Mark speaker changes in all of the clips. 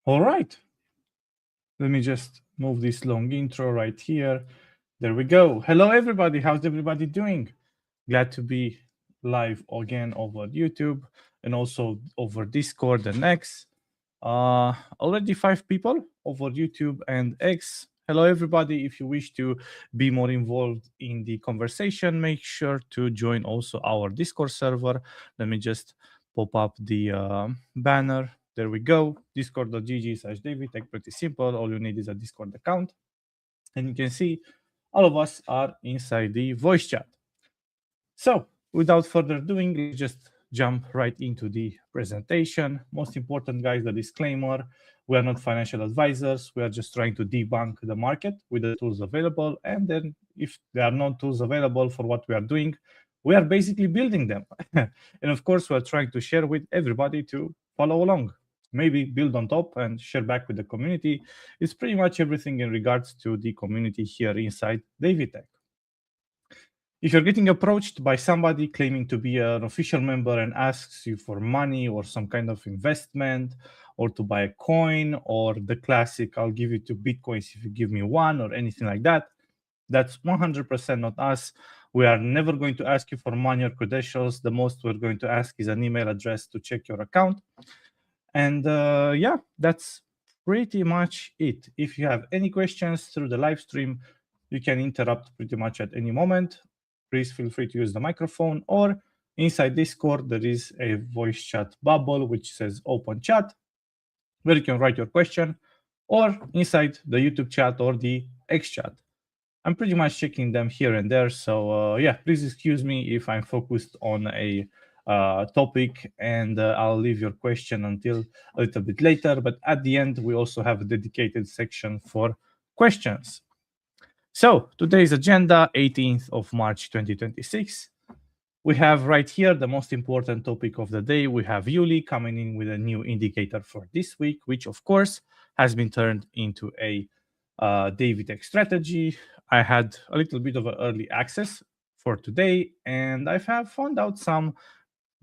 Speaker 1: All right. Let me just move this long intro right here. There we go. Hello, everybody. How's everybody doing? Glad to be live again over YouTube and also over Discord and X. Already 5 people over YouTube and X. Hello, everybody. If you wish to be more involved in the conversation, make sure to join also our Discord server. Let me just pop up the banner. There we go. Discord.gg/David. Pretty simple. All you need is a Discord account. And you can see all of us are inside the voice chat. So, without further doing, let's just jump right into the presentation. Most important, guys, the disclaimer: we are not financial advisors. We are just trying to debunk the market with the tools available. And then, if there are no tools available for what we are doing, we are basically building them. And of course, we are trying to share with everybody to follow along. Maybe build on top and share back with the community. It's pretty much everything in regards to the community here inside Davitech. If you're getting approached by somebody claiming to be an official member and asks you for money or some kind of investment or to buy a coin or the classic, I'll give you 2 Bitcoins if you give me 1 or anything like that, that's 100% not us. We are never going to ask you for money or credentials. The most we're going to ask is an email address to check your account. And yeah, that's pretty much it. If you have any questions through the live stream, you can interrupt pretty much at any moment. Please feel free to use the microphone, or inside Discord, there is a voice chat bubble which says open chat, where you can write your question, or inside the YouTube chat or the X chat. I'm pretty much checking them here and there. So yeah, please excuse me if I'm focused on a topic and I'll leave your question until a little bit later. But at the end, we also have a dedicated section for questions. So today's agenda, 18th of March 2026. We have right here the most important topic of the day. We have Yuli coming in with a new indicator for this week, which of course has been turned into a Davitech strategy. I had a little bit of an early access for today, and I have found out some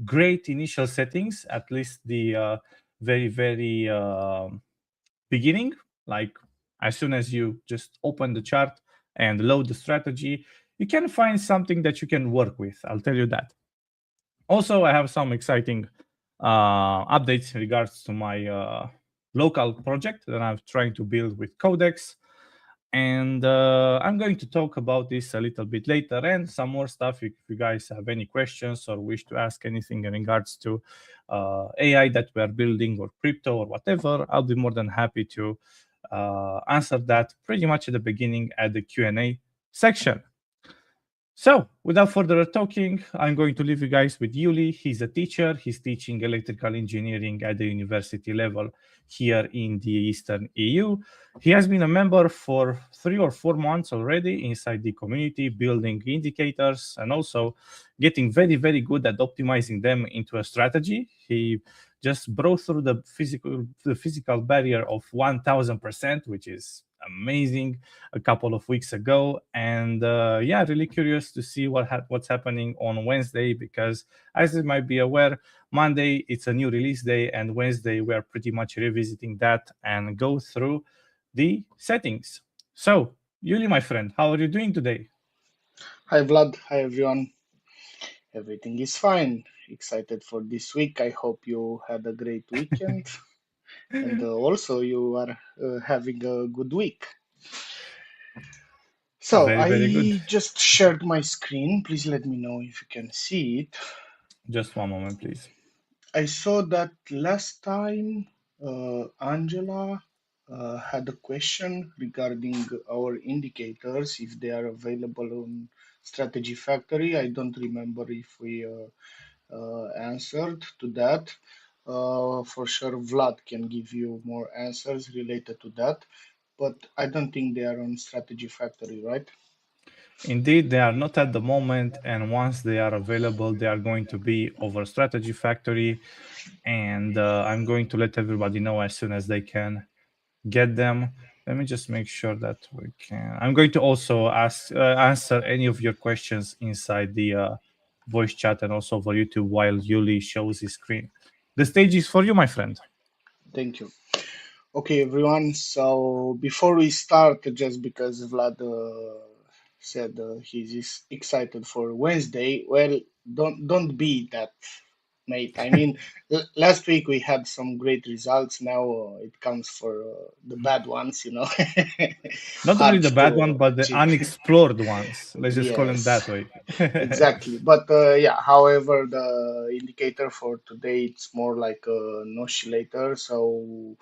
Speaker 1: great initial settings, at least the very beginning. Like as soon as you just open the chart and load the strategy, you can find something that you can work with. I'll tell you that. Also, I have some exciting updates in regards to my local project that I'm trying to build with Codex. And I'm going to talk about this a little bit later and some more stuff. If you guys have any questions or wish to ask anything in regards to AI that we are building or crypto or whatever, I'll be more than happy to answer that pretty much at the beginning at the Q&A section. So, without further talking, I'm going to leave you guys with Yuli. He's a teacher. He's teaching electrical engineering at the university level here in the Eastern EU. He has been a member for 3 or 4 months already inside the community, building indicators and also getting very good at optimizing them into a strategy. He just broke through the physical barrier of 1000%, which is amazing, a couple of weeks ago. And yeah, really curious to see what's happening on Wednesday, because as you might be aware, Monday it's a new release day, and Wednesday we are pretty much revisiting that and go through the settings. So Yuli, my friend, how are you doing today?
Speaker 2: Hi Vlad, hi everyone. Everything is fine. Excited for this week. I hope you had a great weekend and also you are having a good week. So
Speaker 1: Very good.
Speaker 2: I just shared my screen. Please let me know if you can see it.
Speaker 1: Just one moment, please.
Speaker 2: I saw that last time Angela had a question regarding our indicators, if they are available on Strategy Factory. I don't remember if we answered to that. For sure, Vlad can give you more answers related to that, but I don't think they are on Strategy Factory, right?
Speaker 1: Indeed, they are not at the moment, and once they are available, they are going to be over Strategy Factory, and I'm going to let everybody know as soon as they can get them. Let me just make sure that we can. I'm going to also answer any of your questions inside the voice chat and also over YouTube while Yuli shows his screen. The stage is for you, my friend.
Speaker 2: Thank you. Okay, everyone. So before we start, just because Vlad said he's excited for Wednesday, well, don't be that, mate. I mean, last week we had some great results. Now it comes for the bad ones, you know.
Speaker 1: Not only
Speaker 2: Hard
Speaker 1: the bad one,
Speaker 2: to
Speaker 1: but the
Speaker 2: achieve.
Speaker 1: unexplored ones. Let's just call them
Speaker 2: Yes,
Speaker 1: that way.
Speaker 2: exactly. But yeah, however, the indicator for today it's more like an oscillator, so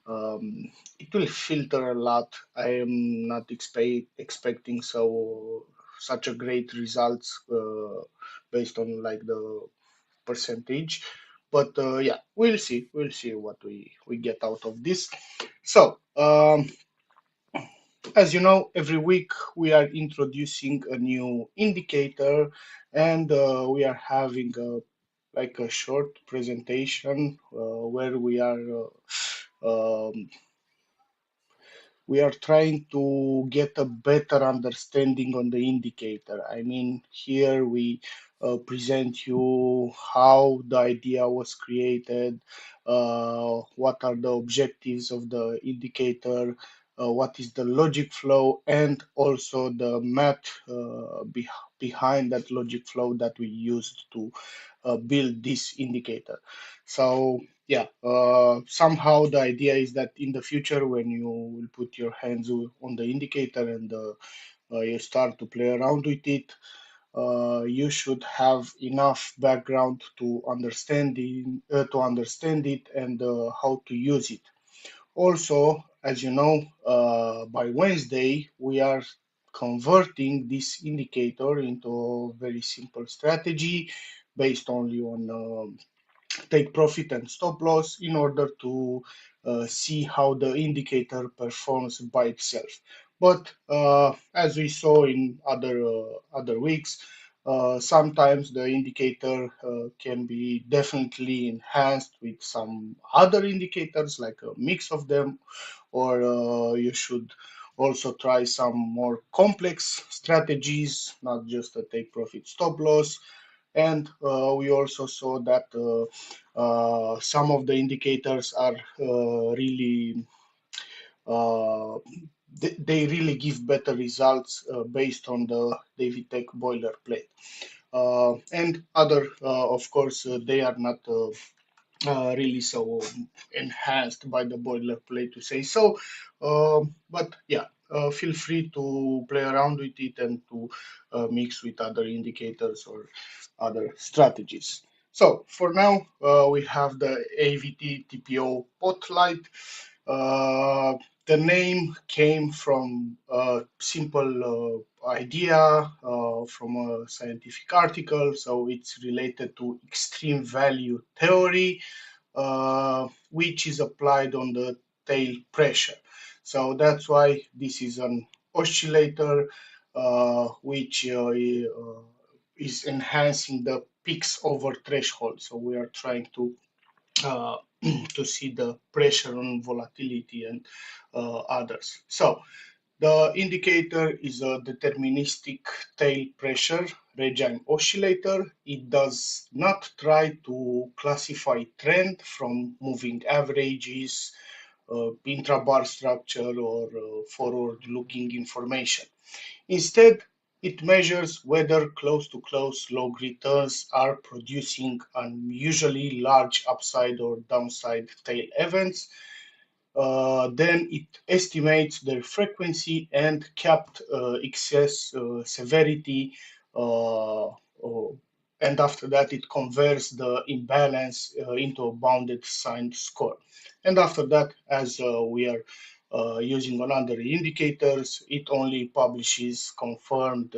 Speaker 2: it will filter a lot. I am not expecting such a great results based on like the percentage, but yeah, we'll see. We'll see what we get out of this. So as you know, every week we are introducing a new indicator, and we are having like a short presentation where we are trying to get a better understanding on the indicator. I mean, here we present you how the idea was created, what are the objectives of the indicator, what is the logic flow, and also the math behind that logic flow that we used to build this indicator. So yeah, somehow the idea is that in the future, when you will put your hands on the indicator and you start to play around with it, you should have enough background to understand it and how to use it. Also, as you know, by Wednesday we are converting this indicator into a very simple strategy based only on take profit and stop loss in order to see how the indicator performs by itself. But as we saw in other weeks, sometimes the indicator can be definitely enhanced with some other indicators, like a mix of them, or you should also try some more complex strategies, not just a take profit stop loss. And we also saw that some of the indicators are really uh, they really give better results based on the David Tech boilerplate. And other, of course, they are not really so enhanced by the boilerplate to say so. But yeah, feel free to play around with it and to mix with other indicators or other strategies. So for now, we have the AVT TPO Spotlight. Uh, the name came from a simple idea from a scientific article, so it's related to extreme value theory, which is applied on the tail pressure. So that's why this is an oscillator which is enhancing the peaks over threshold. So we are trying uh, to see the pressure on volatility and others. So the indicator is a deterministic tail pressure regime oscillator. It does not try to classify trend from moving averages, intrabar structure, or forward-looking information. Instead, it measures whether close-to-close log returns are producing unusually large upside or downside tail events. Then it estimates their frequency and capped excess severity. Uh, and after that, it converts the imbalance into a bounded signed score. And after that, as we are using on other indicators, it only publishes confirmed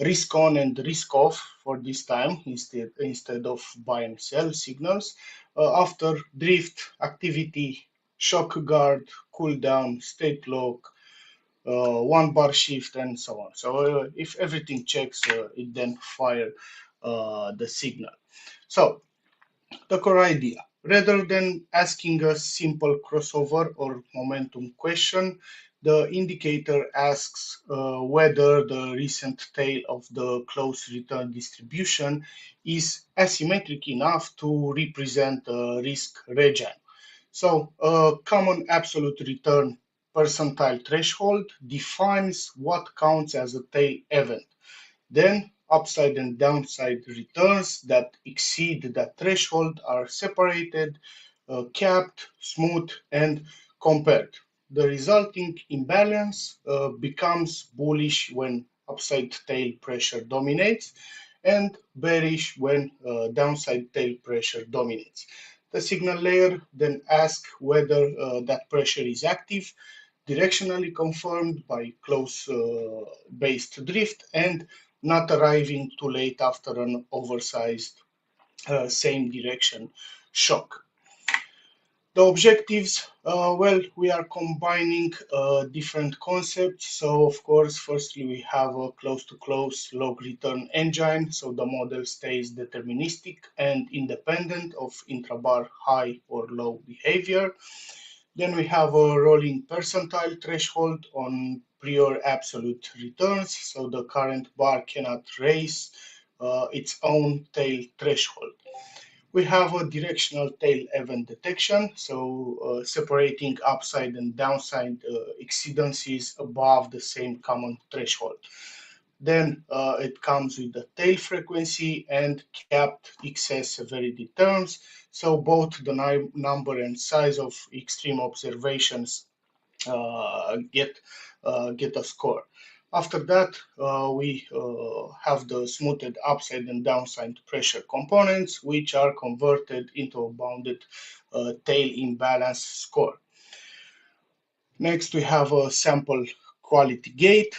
Speaker 2: risk on and risk off for this time instead of buy and sell signals after drift activity, shock guard, cool down, state lock, one bar shift, and so on. So if everything checks, it then fire the signal. So the core idea, rather than asking a simple crossover or momentum question, the indicator asks whether the recent tail of the close return distribution is asymmetric enough to represent a risk regime. So a common absolute return percentile threshold defines what counts as a tail event. Then upside and downside returns that exceed that threshold are separated, capped, smoothed, and compared. The resulting imbalance becomes bullish when upside tail pressure dominates and bearish when downside tail pressure dominates. The signal layer then asks whether that pressure is active, directionally confirmed by close based drift, and not arriving too late after an oversized same direction shock. The objectives, well, we are combining different concepts. So, of course, firstly, we have a close-to-close log return engine. So the model stays deterministic and independent of intrabar high or low behavior. Then we have a rolling percentile threshold on prior absolute returns. So the current bar cannot raise its own tail threshold. We have a directional tail event detection, so separating upside and downside exceedances above the same common threshold. Then it comes with the tail frequency and capped excess severity terms. So both the number and size of extreme observations get a score. After that, we have the smoothed upside and downside pressure components, which are converted into a bounded tail imbalance score. Next, we have a sample quality gate,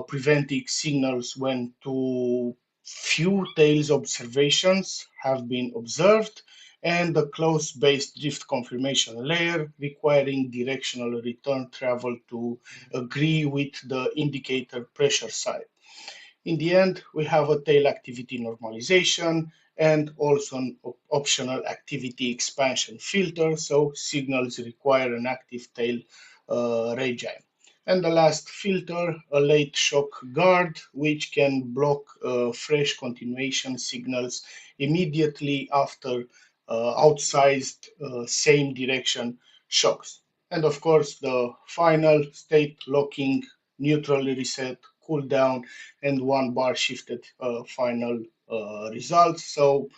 Speaker 2: preventing signals when too few tails observations have been observed, and the close-based drift confirmation layer requiring directional return travel to agree with the indicator pressure side. In the end, we have a tail activity normalization and also an optional activity expansion filter, so signals require an active tail regime. And the last filter, a late shock guard, which can block fresh continuation signals immediately after outsized same direction shocks. And of course, the final state locking, neutral reset, cool down, and one bar shifted final results. So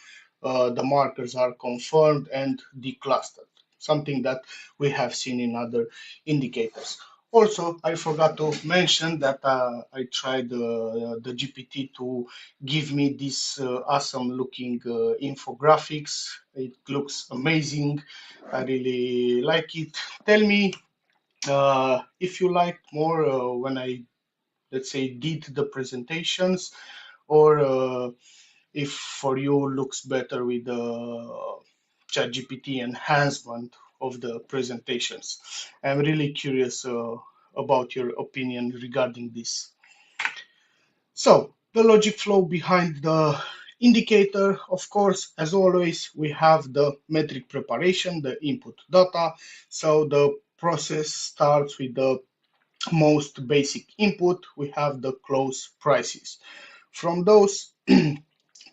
Speaker 2: the markers are confirmed and declustered, something that we have seen in other indicators. Also, I forgot to mention that I tried the GPT to give me this awesome looking infographics. It looks amazing. I really like it. Tell me if you like more when I, let's say, did the presentations, or if for you looks better with the ChatGPT enhancement of the presentations. I'm really curious about your opinion regarding this. So the logic flow behind the indicator, of course, as always, we have the metric preparation, the input data. So the process starts with the most basic input. We have the close prices. From those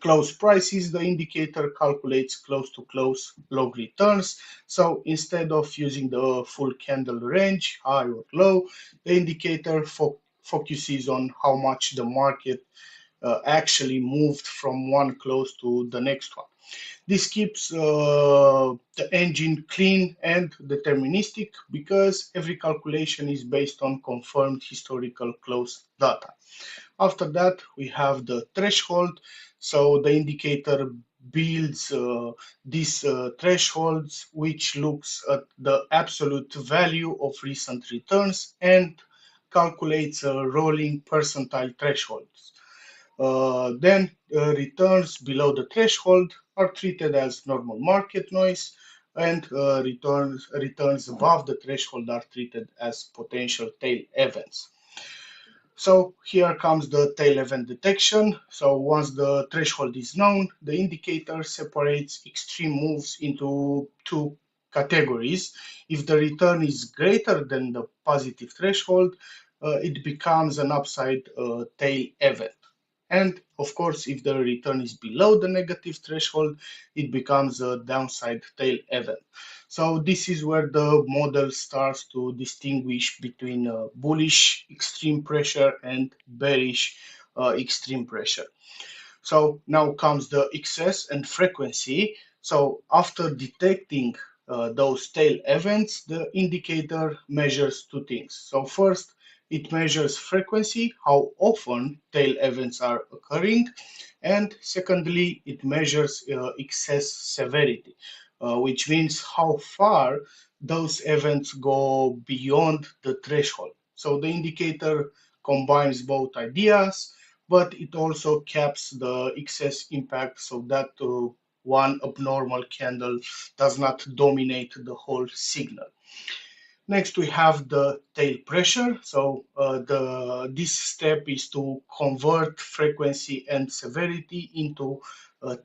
Speaker 2: close prices, the indicator calculates close to close log returns. So instead of using the full candle range, high or low, the indicator focuses on how much the market actually moved from one close to the next one. This keeps the engine clean and deterministic because every calculation is based on confirmed historical close data. After that, we have the threshold. So the indicator builds these thresholds, which looks at the absolute value of recent returns and calculates a rolling percentile thresholds. Then returns below the threshold are treated as normal market noise, and returns above the threshold are treated as potential tail events. So here comes the tail event detection. So once the threshold is known, the indicator separates extreme moves into two categories. If the return is greater than the positive threshold, it becomes an upside tail event. And of course, if the return is below the negative threshold, it becomes a downside tail event. So this is where the model starts to distinguish between bullish extreme pressure and bearish extreme pressure. So now comes the excess and frequency. So after detecting those tail events, the indicator measures two things. So first, it measures frequency, how often tail events are occurring. And secondly, it measures excess severity, which means how far those events go beyond the threshold. So the indicator combines both ideas, but it also caps the excess impact so that one abnormal candle does not dominate the whole signal. Next, we have the tail pressure. So this step is to convert frequency and severity into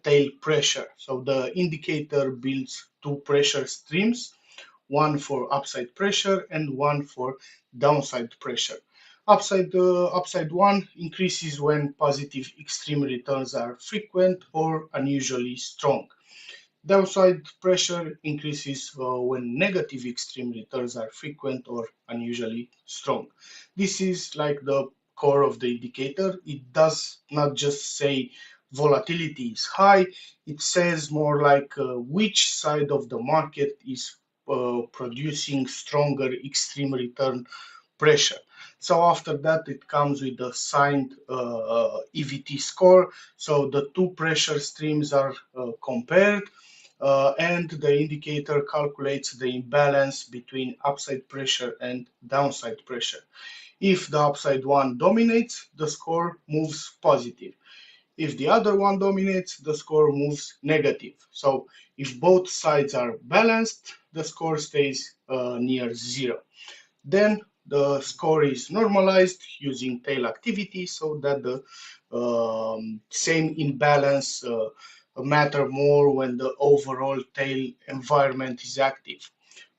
Speaker 2: tail pressure. So the indicator builds two pressure streams, one for upside pressure and one for downside pressure. Upside one increases when positive extreme returns are frequent or unusually strong. Downside pressure increases when negative extreme returns are frequent or unusually strong. This is like the core of the indicator. It does not just say volatility is high, it says more like which side of the market is producing stronger extreme return pressure. So after that, it comes with the signed EVT score. So the two pressure streams are compared, and the indicator calculates the imbalance between upside pressure and downside pressure. If the upside one dominates, the score moves positive. If the other one dominates, the score moves negative. So if both sides are balanced, the score stays near zero. Then the score is normalized using tail activity so that the same imbalance matter more when the overall tail environment is active.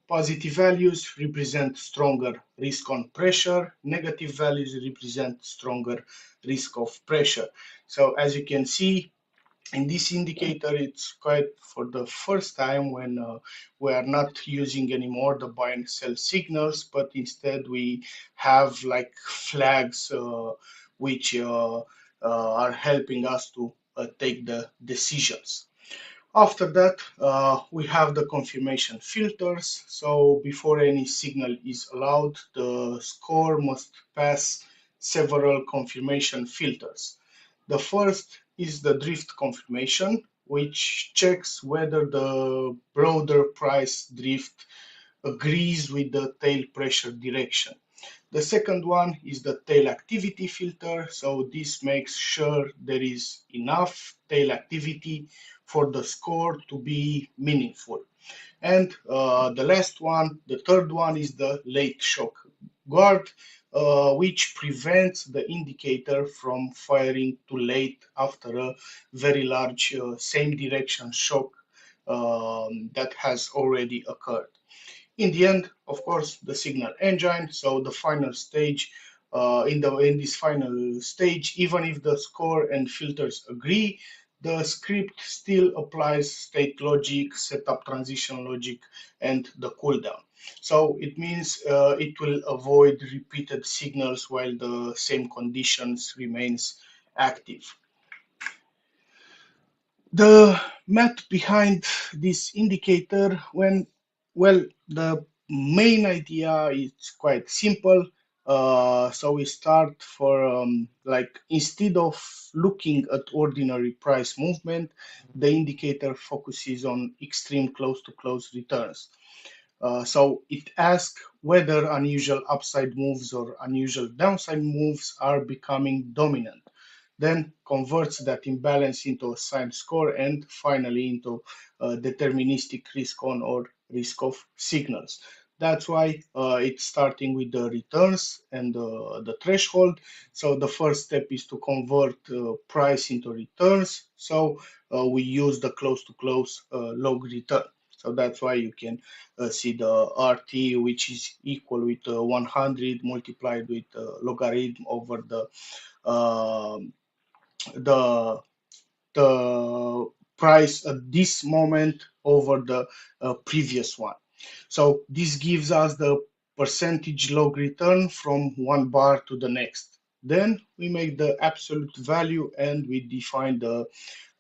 Speaker 2: Positive values represent stronger risk on pressure, negative values represent stronger risk of pressure. So as you can see, in this indicator, it's quite for the first time when we are not using anymore the buy and sell signals, but instead we have like flags which are helping us to take the decisions. After that, we have the confirmation filters. So before any signal is allowed, the score must pass several confirmation filters. The first is the drift confirmation, which checks whether the broader price drift agrees with the tail pressure direction. The second one is the tail activity filter. So this makes sure there is enough tail activity for the score to be meaningful. And the last one, the third one, is the late shock guard, which prevents the indicator from firing too late after a very large same direction shock that has already occurred. In the end, of course, the signal engine. So the final stage, in this final stage, even if the score and filters agree, the script still applies state logic, setup transition logic, and the cooldown. So it means it will avoid repeated signals while the same conditions remains active. The math behind this indicator, well, the main idea is quite simple. So we start for like instead of looking at ordinary price movement, the indicator focuses on extreme close to close returns. So it asks whether unusual upside moves or unusual downside moves are becoming dominant, then converts that imbalance into a signed score, and finally into deterministic risk on or risk of signals. That's why it's starting with the returns and the threshold. So the first step is to convert price into returns. So we use the close to close log return. So that's why you can see the RT, which is equal with 100 multiplied with logarithm over the um the the price at this moment over the previous one. So this gives us the percentage log return from one bar to the next. Then we make the absolute value and we define the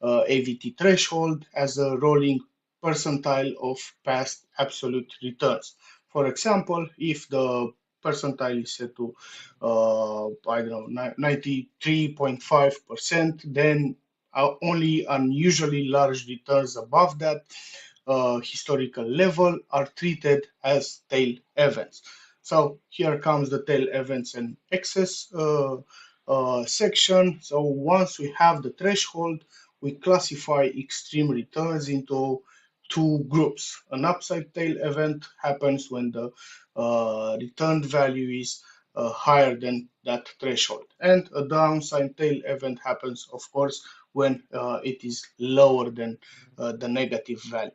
Speaker 2: AVT threshold as a rolling percentile of past absolute returns. For example, if the percentile is set to, I don't know, 93.5%, then only unusually large returns above that historical level are treated as tail events. So here comes the tail events and excess section. So once we have the threshold, we classify extreme returns into two groups. An upside tail event happens when the returned value is higher than that threshold. And a downside tail event happens, of course, when it is lower than the negative value.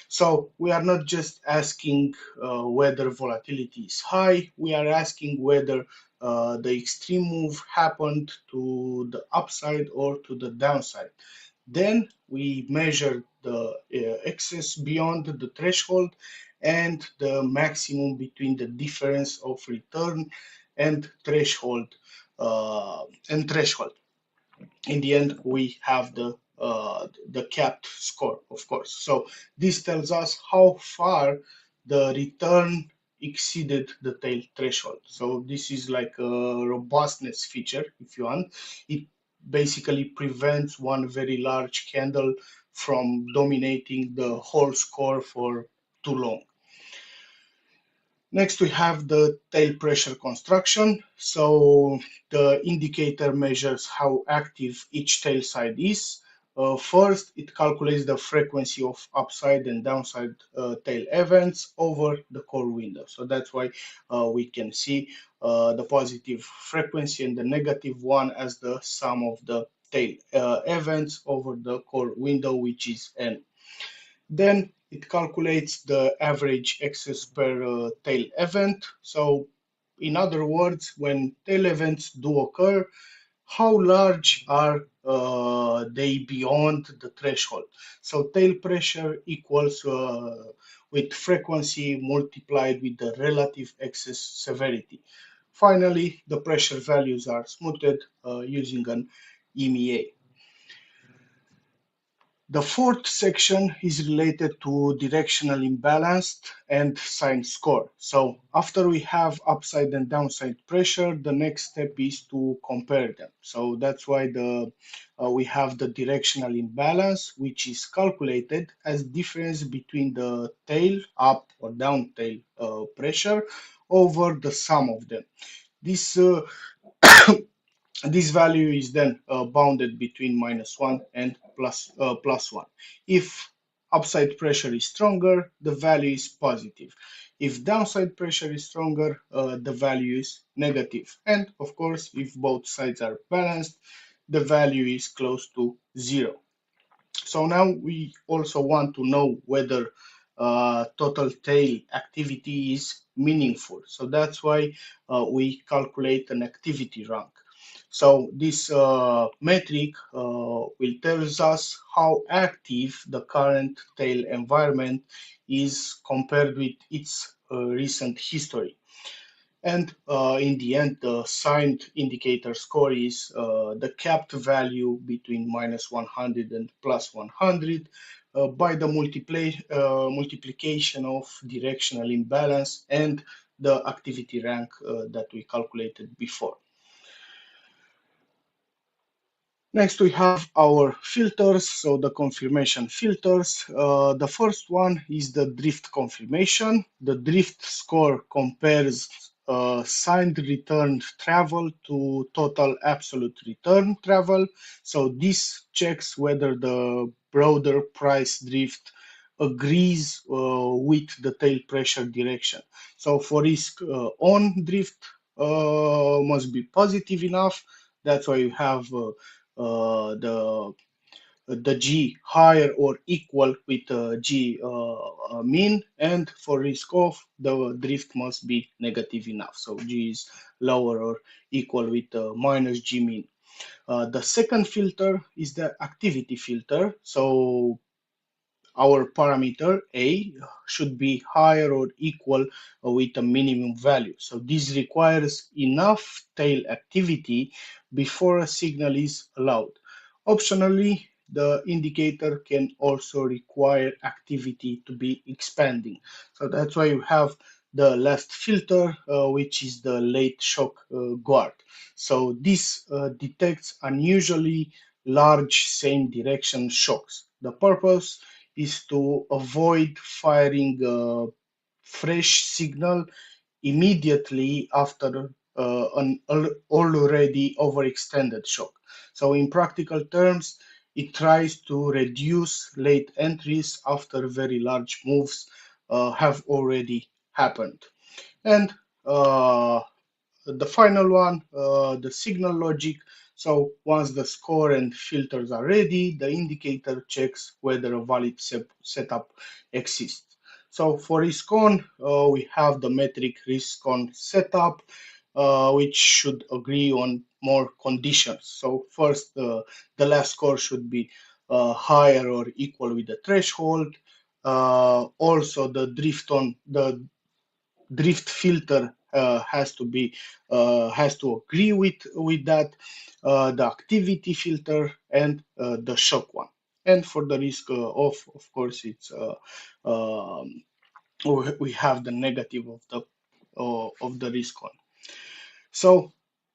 Speaker 2: So we are not just asking whether volatility is high, we are asking whether the extreme move happened to the upside or to the downside. Then we measure the excess beyond the threshold and the maximum between the difference of return and threshold. And threshold. In the end, we have the capped score, of course. So this tells us how far the return exceeded the tail threshold. So this is like a robustness feature, if you want. It basically prevents one very large candle from dominating the whole score for too long. Next, we have the tail pressure construction. So the indicator measures how active each tail side is. First, it calculates the frequency of upside and downside tail events over the core window. So that's why we can see the positive frequency and the negative one as the sum of the tail events over the core window, which is n. Then it calculates the average excess per tail event. So in other words, when tail events do occur, how large are they beyond the threshold? So tail pressure equals with frequency multiplied with the relative excess severity. Finally, the pressure values are smoothed using an EMEA. The fourth section is related to directional imbalanced and sign score. So after we have upside and downside pressure, the next step is to compare them. So that's why we have the directional imbalance, which is calculated as difference between the tail up or down tail pressure over the sum of them. This this value is then bounded between -1 and plus 1. If upside pressure is stronger, the value is positive. If downside pressure is stronger, the value is negative. And of course, if both sides are balanced, the value is close to 0. So now we also want to know whether total tail activity is meaningful. So that's why we calculate an activity rank. So this metric will tell us how active the current tail environment is compared with its recent history. And in the end, the signed indicator score is the capped value between -100 and +100 by the multiplication of directional imbalance and the activity rank that we calculated before. Next, we have our filters, so the confirmation filters. The first one is the drift confirmation. The drift score compares signed return travel to total absolute return travel. So this checks whether the broader price drift agrees with the tail pressure direction. So for risk on drift must be positive enough. That's why you have uh, the the G higher or equal with G mean, and for risk off, the drift must be negative enough. So G is lower or equal with minus G mean. The second filter is the activity filter. So our parameter A should be higher or equal with a minimum value. So this requires enough tail activity before a signal is allowed. Optionally, the indicator can also require activity to be expanding. So that's why you have the last filter, which is the late shock guard. So this detects unusually large same direction shocks. The purpose is to avoid firing a fresh signal immediately after an already overextended shock. So in practical terms, it tries to reduce late entries after very large moves have already happened. And uh, the final one, the signal logic. So once the score and filters are ready, the indicator checks whether a valid setup exists. So for risk-on, we have the metric risk-on setup, which should agree on more conditions. So first, the last score should be higher or equal with the threshold. Also, the drift filter has to agree with that, the activity filter and the shock one. And for the risk of course, it's we have the negative of the risk one. So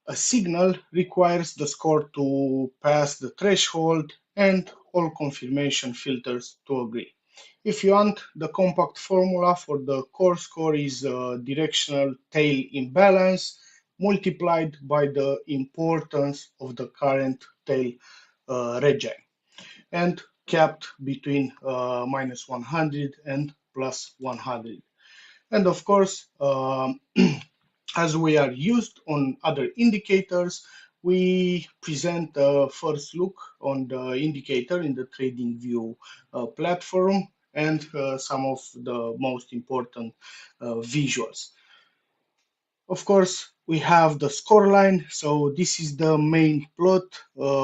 Speaker 2: a signal requires the score to pass the threshold and all confirmation filters to agree. If you want, the compact formula for the core score is directional tail imbalance multiplied by the importance of the current tail regime and capped between minus 100 and plus 100. And of course, as we are used on other indicators, we present a first look on the indicator in the TradingView platform and some of the most important visuals. Of course, we have the score line. So this is the main plot,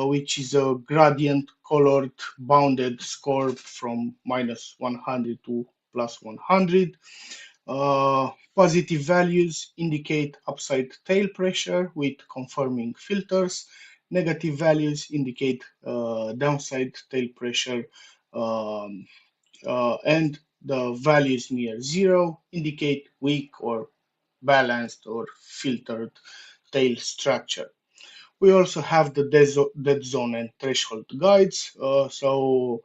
Speaker 2: which is a gradient colored bounded score from minus 100 to plus 100. Positive values indicate upside tail pressure with confirming filters. Negative values indicate downside tail pressure, um, and the values near zero indicate weak or balanced or filtered tail structure. We also have the dead zone and threshold guides. So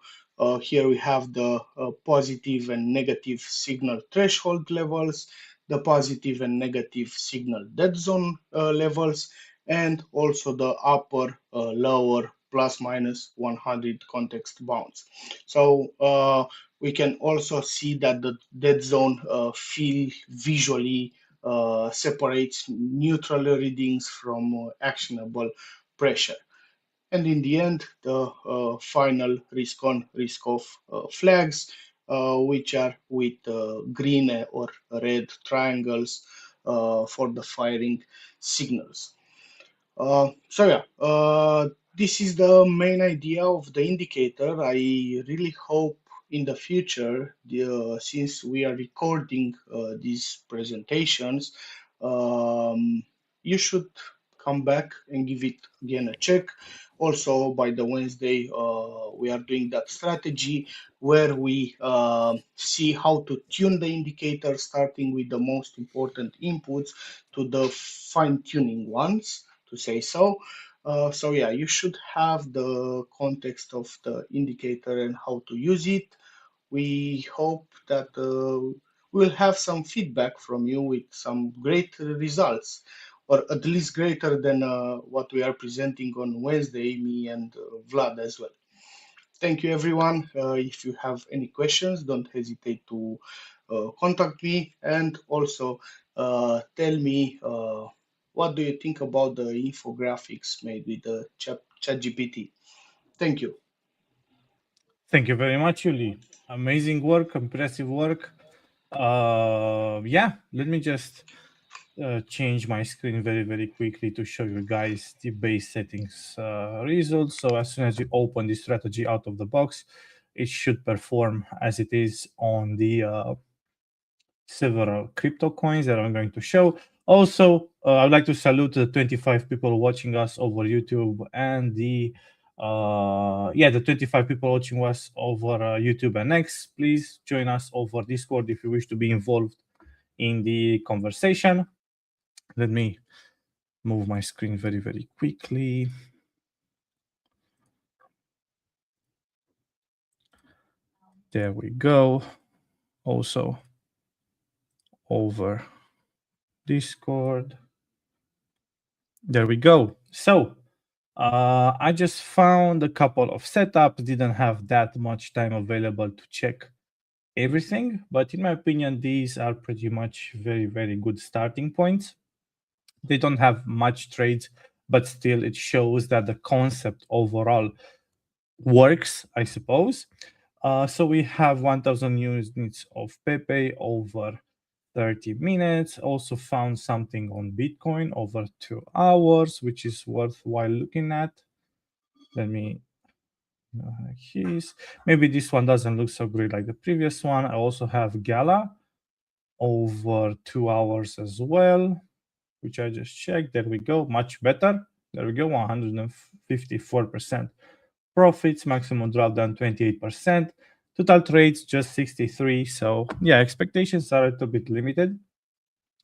Speaker 2: here we have the positive and negative signal threshold levels, the positive and negative signal dead zone levels, and also the upper, lower, plus minus 100 context bounds. So we can also see that the dead zone field visually separates neutral readings from actionable pressure. And in the end, the final risk on, risk off flags, which are with green or red triangles for the firing signals. This is the main idea of the indicator. I really hope in the future, since we are recording these presentations, um, you should come back and give it again a check. Also, by the Wednesday, we are doing that strategy where we see how to tune the indicator, starting with the most important inputs to the fine tuning ones, to say so. So you should have the context of the indicator and how to use it. We hope that we'll have some feedback from you with some great results, or at least greater than what we are presenting on Wednesday, me and Vlad as well. Thank you, everyone. If you have any questions, don't hesitate to contact me, and also tell me what do you think about the infographics made with the ChatGPT. Thank you.
Speaker 1: Thank you very much, Yuli. Amazing work, impressive work. Yeah, let me just change my screen very, very quickly to show you guys the base settings results. So as soon as you open the strategy out of the box, it should perform as it is on the several crypto coins that I'm going to show. Also, I'd like to salute the 25 people watching us over YouTube and the 25 people watching us over YouTube and X. Please join us over Discord if you wish to be involved in the conversation. Let me move my screen very, very quickly. There we go. Also over Discord. There we go. So I just found a couple of setups, didn't have that much time available to check everything, but in my opinion, these are pretty much very, very good starting points. They don't have much trades, but still it shows that the concept overall works, I suppose. So we have 1000 units of Pepe over 30 minutes. Also found something on Bitcoin over 2 hours, which is worthwhile looking at. Let me keys. Maybe this one doesn't look so great like the previous one. I also have Gala over 2 hours as well, which I just checked. There we go, much better. There we go, 154% profits, maximum drawdown 28%, total trades just 63. So yeah, expectations are a little bit limited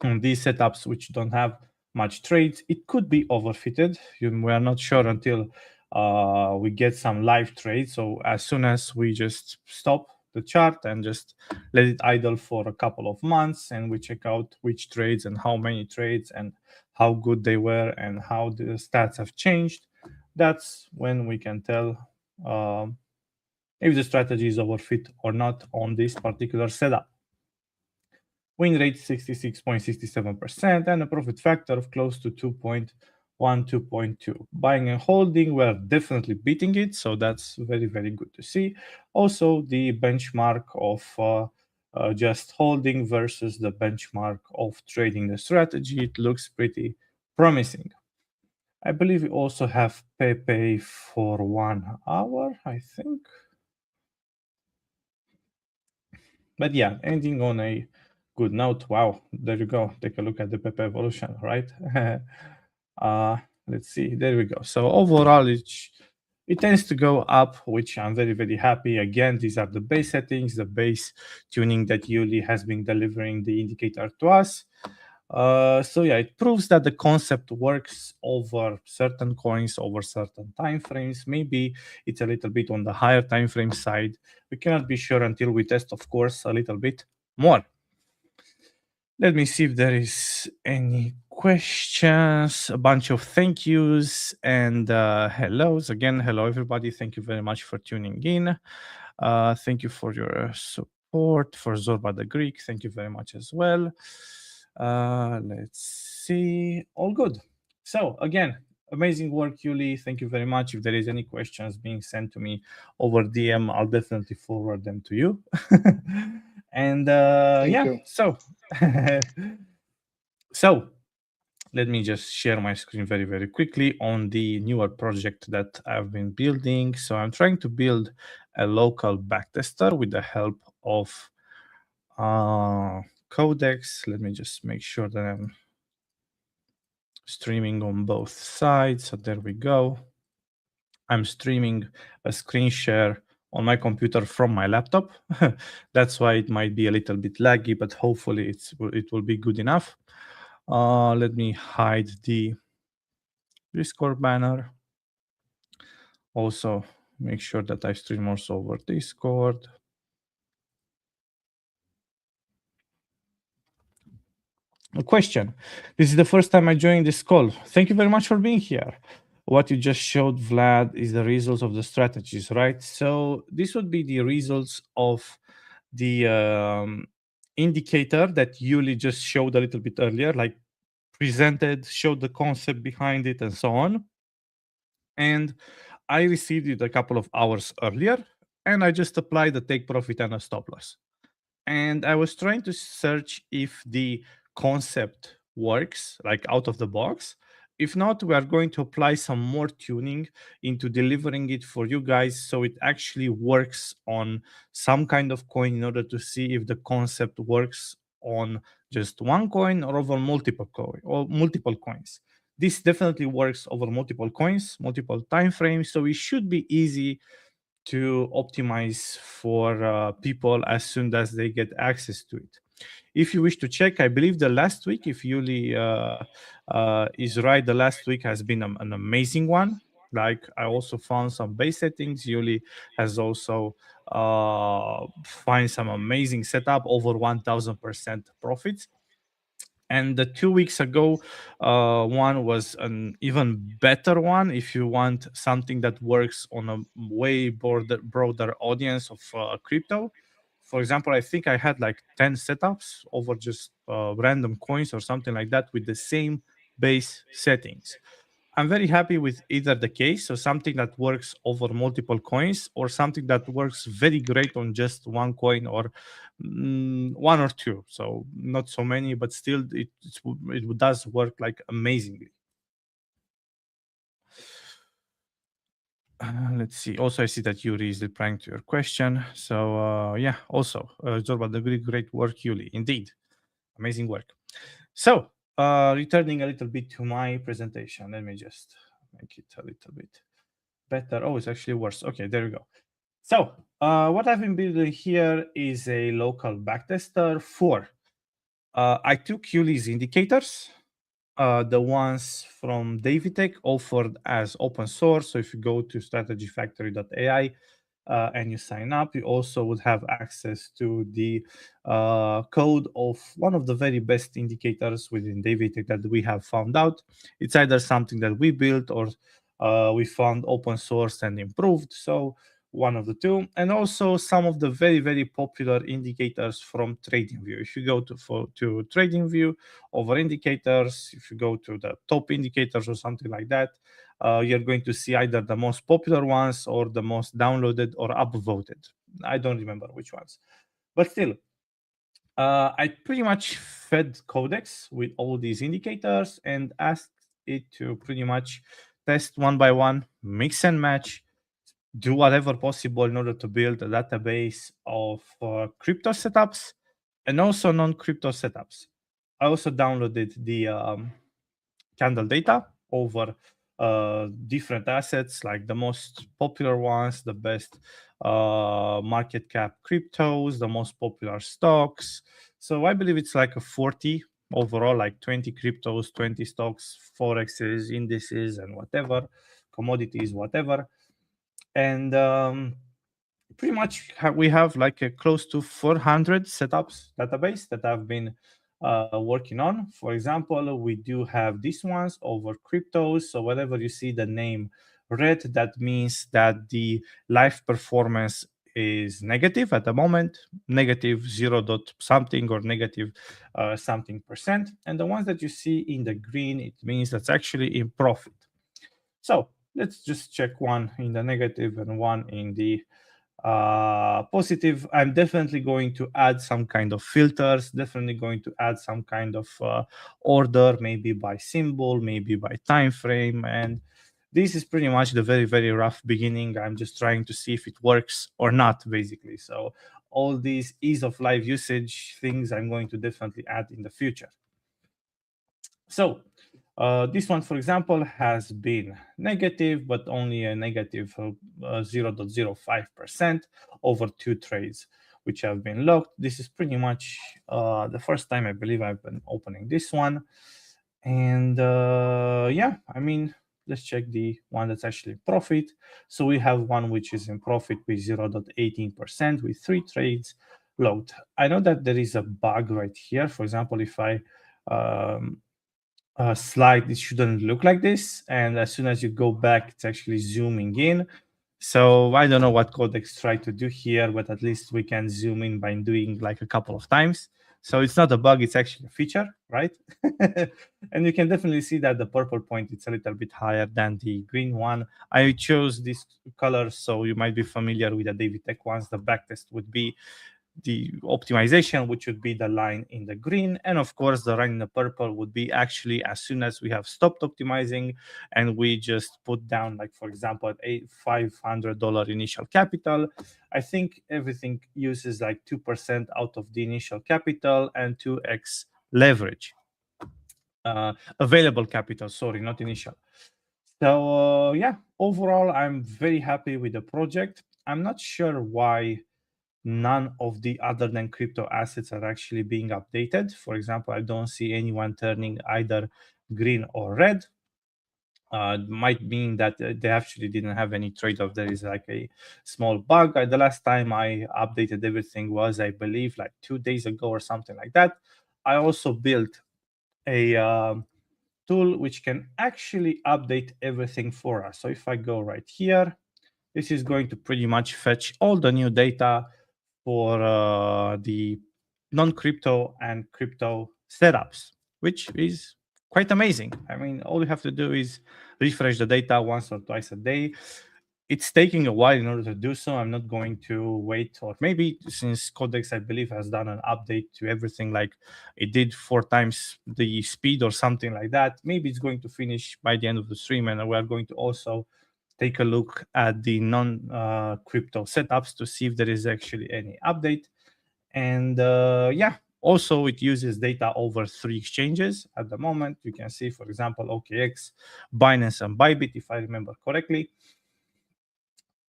Speaker 1: on these setups which don't have much trades. It could be overfitted. We are not sure until we get some live trades. So as soon as we just stop the chart and just let it idle for a couple of months, and we check out which trades and how many trades and how good they were and how the stats have changed, that's when we can tell if the strategy is overfit or not on this particular setup. Win rate 66.67% and a profit factor of close to 2.1, 2.2. Buying and holding, we're definitely beating it, so that's very, very good to see. Also, the benchmark of just holding versus the benchmark of trading the strategy, it looks pretty promising. I believe we also have Pepe for 1 hour, I think. But yeah, ending on a good note. Wow, there you go. Take a look at the Pepe evolution, right? Let's see. There we go. So overall, it tends to go up, which I'm very, very happy. Again, these are the base settings, the base tuning that Yuli has been delivering the indicator to us. So yeah, it proves that the concept works over certain coins, over certain time frames. Maybe it's a little bit on the higher time frame side. We cannot be sure until we test, of course, a little bit more. Let me see if there is any questions. A bunch of thank yous and hellos. Again, hello everybody. Thank you very much for tuning in. Thank you for your support. For Zorba the Greek, thank you very much as well. Let's see. All good. So again, amazing work, Yuli. Thank you very much. If there is any questions being sent to me over DM, I'll definitely forward them to you. And
Speaker 2: Thank you.
Speaker 1: So let me just share my screen very, very quickly on the newer project that I've been building. So I'm trying to build a local backtester with the help of Codex. Let me just make sure that I'm streaming on both sides. So there we go. I'm streaming a screen share on my computer from my laptop. That's why it might be a little bit laggy, but hopefully it will be good enough. Let me hide the Discord banner. Also, make sure that I stream also over Discord. A question. This is the first time I joined this call. Thank you very much for being here. What you just showed, Vlad, is the results of the strategies, right? So this would be the results of the indicator that Yuli just showed a little bit earlier, like presented, showed the concept behind it, and so on. And I received it a couple of hours earlier, and I just applied the take profit and a stop loss. And I was trying to search if the concept works like out of the box. If not, we are going to apply some more tuning into delivering it for you guys so it actually works on some kind of coin in order to see if the concept works on just one coin or over multiple coin or multiple coins. This definitely works over multiple coins, multiple time frames, so it should be easy to optimize for people as soon as they get access to it. If you wish to check, I believe the last week, if Yuli is right, the last week has been an amazing one. Like I also found some base settings. Yuli has also find some amazing setup, over 1000% profits. And the 2 weeks ago one was an even better one if you want something that works on a way broader audience of crypto. For example, I think I had like 10 setups over just random coins or something like that with the same base settings. I'm very happy with either the case, so something that works over multiple coins or something that works very great on just one coin or one or two. So not so many, but still it does work like amazingly. Let's see. Also, I see that Yuri is replying to your question. So yeah, also Zorba, the great work, Yuri. Indeed, amazing work. So returning a little bit to my presentation, let me just make it a little bit better. Oh, it's actually worse. Okay, there we go. So what I've been building here is a local backtester for. I took Yuli's indicators, the ones from Davidtech offered as open source. So if you go to strategyfactory.ai and you sign up, you also would have access to the code of one of the very best indicators within Davidtech that we have found out. It's either something that we built or we found open source and improved. So one of the two, and also some of the very popular indicators from TradingView. If you go to TradingView over indicators, if you go to the top indicators or something like that, you're going to see either the most popular ones or the most downloaded or upvoted. I don't remember which ones, but still, I pretty much fed Codex with all these indicators and asked it to pretty much test one by one, mix and match, do whatever possible in order to build a database of crypto setups and also non-crypto setups. I also downloaded the candle data over different assets, like the most popular ones, the best market cap cryptos, the most popular stocks. So I believe it's like a 40 overall, like 20 cryptos, 20 stocks, forexes, indices, and whatever, commodities, whatever. And pretty much we have like a close to 400 setups database that I've been working on. For example, we do have these ones over cryptos. So whenever you see the name red, that means that the live performance is negative at the moment, negative 0 dot something or negative something percent. And the ones that you see in the green, it means that's actually in profit. So let's just check one in the negative and one in the positive. I'm definitely going to add some kind of filters, definitely going to add some kind of order, maybe by symbol, maybe by time frame. And this is pretty much the very rough beginning. I'm just trying to see if it works or not, basically. So all these ease of live usage things I'm going to definitely add in the future. So this one, for example, has been negative, but only a negative 0.05% over 2 trades, which have been locked. This is pretty much the first time I believe I've been opening this one. And yeah, I mean, let's check the one that's actually profit. So we have one which is in profit with 0.18% with 3 trades locked. I know that there is a bug right here. For example, if I slide, it shouldn't look like this, and as soon as you go back, it's actually zooming in. So I don't know what Codex tried to do here, but at least we can zoom in by doing like a couple of times. So it's not a bug, it's actually a feature, right? And you can definitely see that the purple point, it's a little bit higher than the green one. I chose this color so you might be familiar with the Davidtech ones. The backtest would be the optimization, which would be the line in the green. And of course, the line in the purple would be actually as soon as we have stopped optimizing and we just put down, like, for example, at $500 initial capital. I think everything uses like 2% out of the initial capital and 2x leverage. Available capital, sorry, not initial. So yeah, overall, I'm very happy with the project. I'm not sure why none of the other than crypto assets are actually being updated. For example, I don't see anyone turning either green or red. Might mean that they actually didn't have any trade-off. There is like a small bug. The last time I updated everything was, I believe, like 2 days ago or something like that. I also built a tool which can actually update everything for us. So if I go right here, this is going to pretty much fetch all the new data for the non-crypto and crypto setups, which is quite amazing. I mean, all you have to do is refresh the data once or twice a day. It's taking a while in order to do so. I'm not going to wait, or maybe since Codex, I believe, has done an update to everything, like it did 4 times the speed or something like that. Maybe it's going to finish by the end of the stream, and we are going to also take a look at the non-crypto setups to see if there is actually any update. And yeah, also it uses data over 3 exchanges at the moment. You can see, for example, OKX, Binance, and Bybit, if I remember correctly.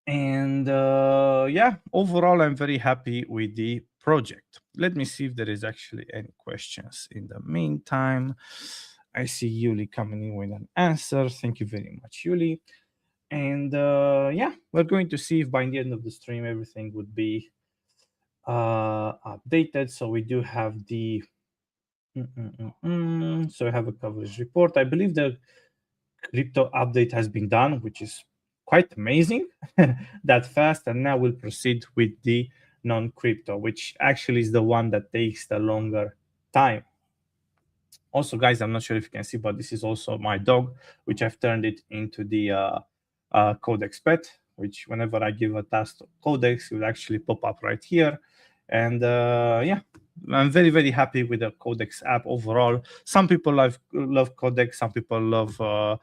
Speaker 1: And yeah, overall, I'm very happy with the project. Let me see if there is actually any questions in the meantime. I see Yuli coming in with an answer. Thank you very much, Yuli. And yeah, we're going to see if by the end of the stream everything would be updated. So we do have the so I have a coverage report. I believe the crypto update has been done, which is quite amazing that fast. And now we'll proceed with the non-crypto, which actually is the one that takes the longer time. Also, guys, I'm not sure if you can see, but this is also my dog, which I've turned it into the Codex pet, which whenever I give a task to Codex, it will actually pop up right here. And yeah, I'm very, very happy with the Codex app overall. Some people love Codex, some people love Cloud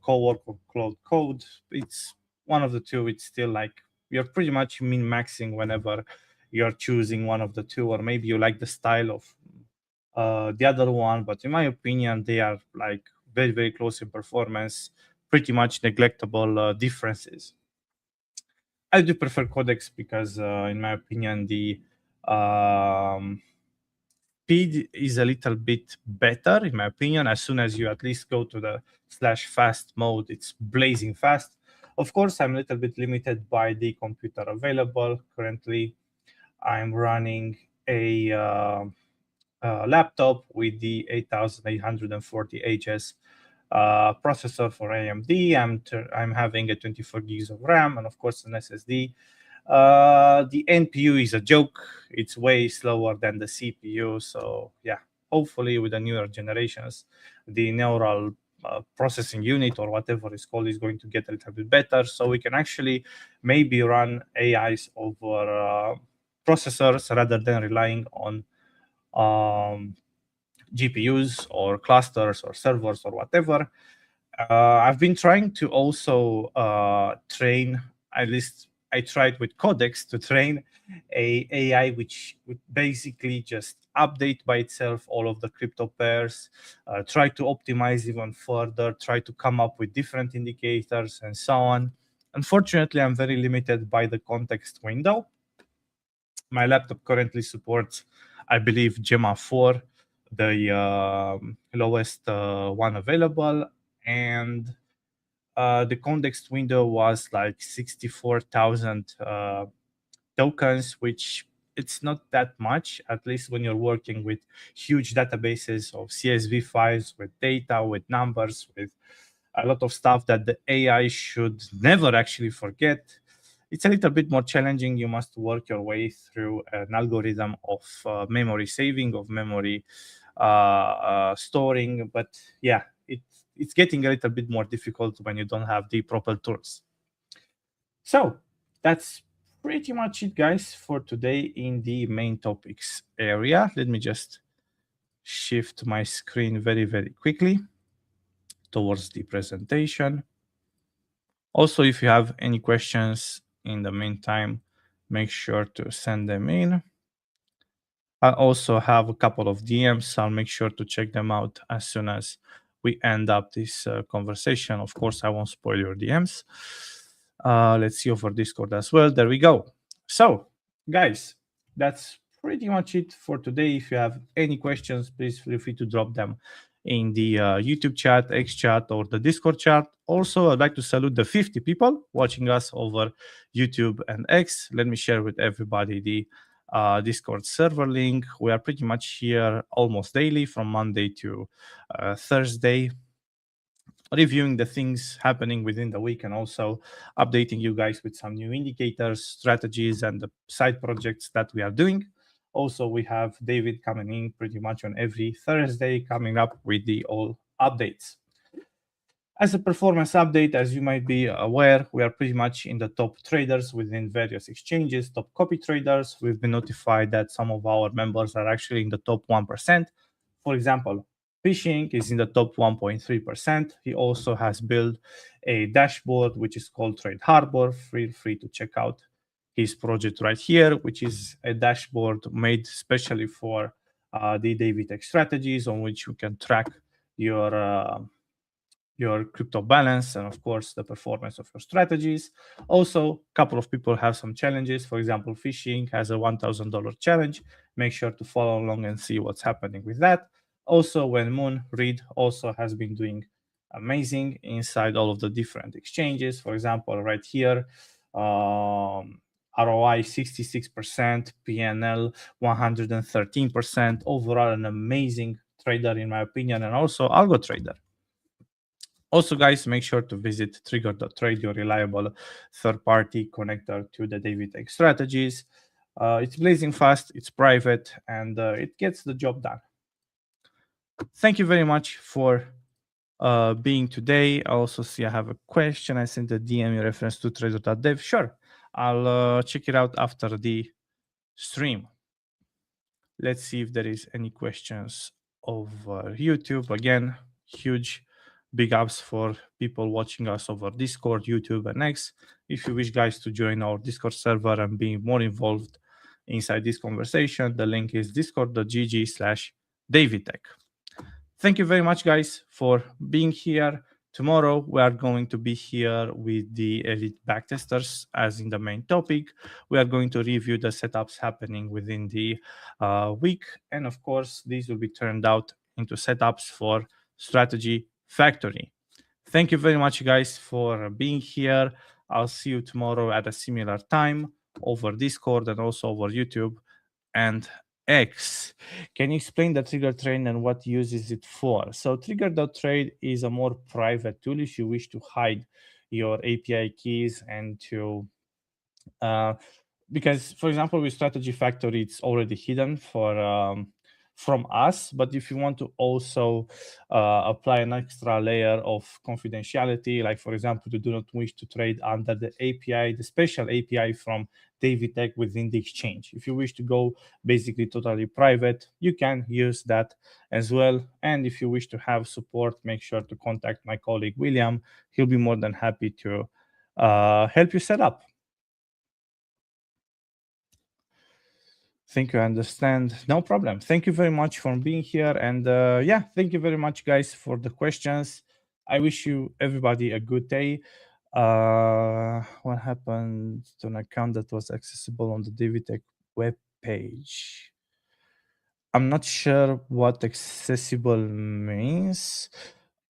Speaker 1: Cowork or Cloud Code. It's one of the two. It's still like you're pretty much min-maxing whenever you're choosing one of the two, or maybe you like the style of the other one, but in my opinion, they are like very, very close in performance, pretty much neglectable differences. I do prefer Codex because, in my opinion, the speed is a little bit better, in my opinion. As soon as you at least go to the /fast mode, it's blazing fast. Of course, I'm a little bit limited by the computer available. Currently, I'm running a laptop with the 8840HS processor for AMD. I'm having a 24 gigs of RAM and of course an SSD. The NPU is a joke. It's way slower than the CPU. So yeah, hopefully with the newer generations, the neural processing unit or whatever it's called is going to get a little bit better. So we can actually maybe run AIs over processors rather than relying on GPUs or clusters or servers or whatever. I've been trying to also train, at least I tried with Codex to train a AI which would basically just update by itself all of the crypto pairs, try to optimize even further, try to come up with different indicators and so on. Unfortunately, I'm very limited by the context window. My laptop currently supports, I believe, Gemma 4, the lowest one available, and the context window was like 64,000 tokens, which it's not that much, at least when you're working with huge databases of CSV files with data, with numbers, with a lot of stuff that the AI should never actually forget. It's a little bit more challenging. You must work your way through an algorithm of memory saving, of memory storing. But yeah, it's getting a little bit more difficult when you don't have the proper tools. So that's pretty much it, guys, for today in the main topics area. Let me just shift my screen very, very quickly towards the presentation. Also, if you have any questions in the meantime, make sure to send them in. I also have a couple of DMs. I'll make sure to check them out as soon as we end up this conversation. Of course, I won't spoil your DMs. Let's see over Discord as well. There we go. So, guys, that's pretty much it for today. If you have any questions, please feel free to drop them in the YouTube chat, X chat, or the Discord chat. Also, I'd like to salute the 50 people watching us over YouTube and X. Let me share with everybody the Discord server link. We are pretty much here almost daily from Monday to Thursday, reviewing the things happening within the week and also updating you guys with some new indicators, strategies, and the side projects that we are doing. Also, we have David coming in pretty much on every Thursday, coming up with the all updates. As a performance update, as you might be aware, we are pretty much in the top traders within various exchanges, top copy traders. We've been notified that some of our members are actually in the top 1%. For example, Fishing is in the top 1.3%. He also has built a dashboard, which is called Trade Harbor. Feel free to check out his project right here, which is a dashboard made specially for the David Tech strategies, on which you can track your crypto balance and of course the performance of your strategies. Also, a couple of people have some challenges. For example, Fishing has a $1,000 challenge. Make sure to follow along and see what's happening with that. Also, when Moon Reed also has been doing amazing inside all of the different exchanges. For example, right here, ROI 66%, PNL 113%. Overall, an amazing trader in my opinion, and also algo trader. Also, guys, make sure to visit Trigger.trade, your reliable third-party connector to the David Tech strategies. It's blazing fast, it's private, and it gets the job done. Thank you very much for being today. I also see I have a question. I sent a DM in reference to trader.dev. Sure, I'll check it out after the stream. Let's see if there is any questions over YouTube. Again, huge big ups for people watching us over Discord, YouTube, and X. If you wish, guys, to join our Discord server and be more involved inside this conversation, the link is discord.gg/davidtech. Thank you very much, guys, for being here. Tomorrow, we are going to be here with the elite backtesters as in the main topic. We are going to review the setups happening within the week. And of course, these will be turned out into setups for Strategy Factory. Thank you very much, guys, for being here. I'll see you tomorrow at a similar time over Discord and also over YouTube and X. Can you explain the Trigger Trade and what use is it for? So Trigger.trade is a more private tool if you wish to hide your API keys and to because, for example, with Strategy Factory, it's already hidden for from us. But if you want to also apply an extra layer of confidentiality, like, for example, you do not wish to trade under the API, the special API from David Tech within the exchange. If you wish to go basically totally private, you can use that as well. And if you wish to have support, make sure to contact my colleague William. He'll be more than happy to help you set up. Think you understand. No problem. Thank you very much for being here. And yeah, thank you very much, guys, for the questions. I wish you everybody a good day. What happened to an account that was accessible on the David Tech web page? I'm not sure what accessible means.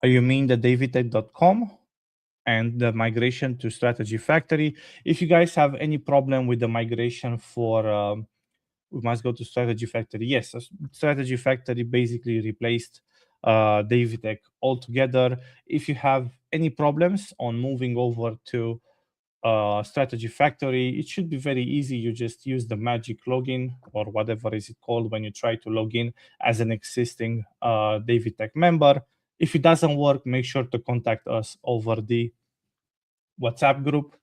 Speaker 1: You mean the davidtech.com and the migration to Strategy Factory? If you guys have any problem with the migration for we must go to Strategy Factory. Yes, Strategy Factory basically replaced David Tech altogether. If you have any problems on moving over to Strategy Factory, it should be very easy. You just use the magic login or whatever is it called when you try to log in as an existing David Tech member. If it doesn't work, make sure to contact us over the WhatsApp group.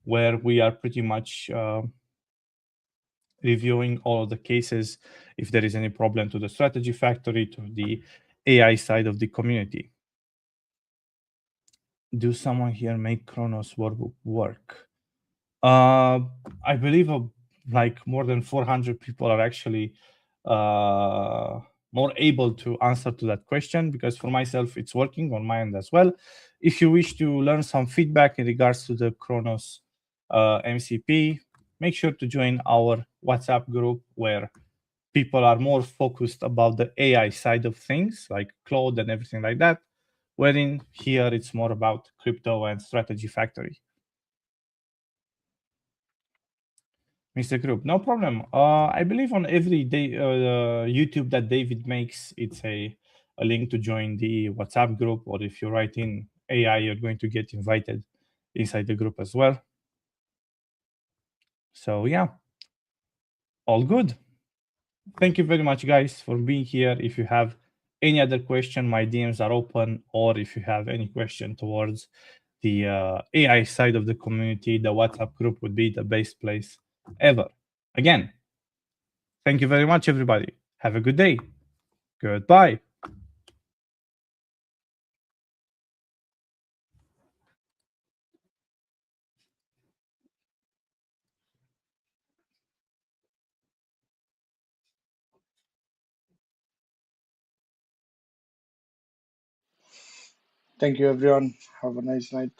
Speaker 1: where we are pretty much reviewing all of the cases if there is any problem to the strategy factory, to the AI side of the community. Do someone here make Chronos workbook work? I believe like more than 400 people are actually more able to answer to that question, because for myself it's working on my end as well. If you wish to learn some feedback in regards to the Chronos MCP, make sure to join our WhatsApp group where people are more focused about the AI side of things, like Claude and everything like that, wherein here it's more about crypto and strategy factory. Mr. Group, no problem. I believe on every day YouTube that David makes, it's a link to join the WhatsApp group, or if you write in AI, you're going to get invited inside the group as well. So yeah, all good. Thank you very much, guys, for being here. If you have any other question, my DMs are open, or if you have any question towards the AI side of the community, the WhatsApp group would be the best place ever. Again, thank you very much, everybody. Have a good day. Goodbye.
Speaker 2: Thank you, everyone. Have a nice night.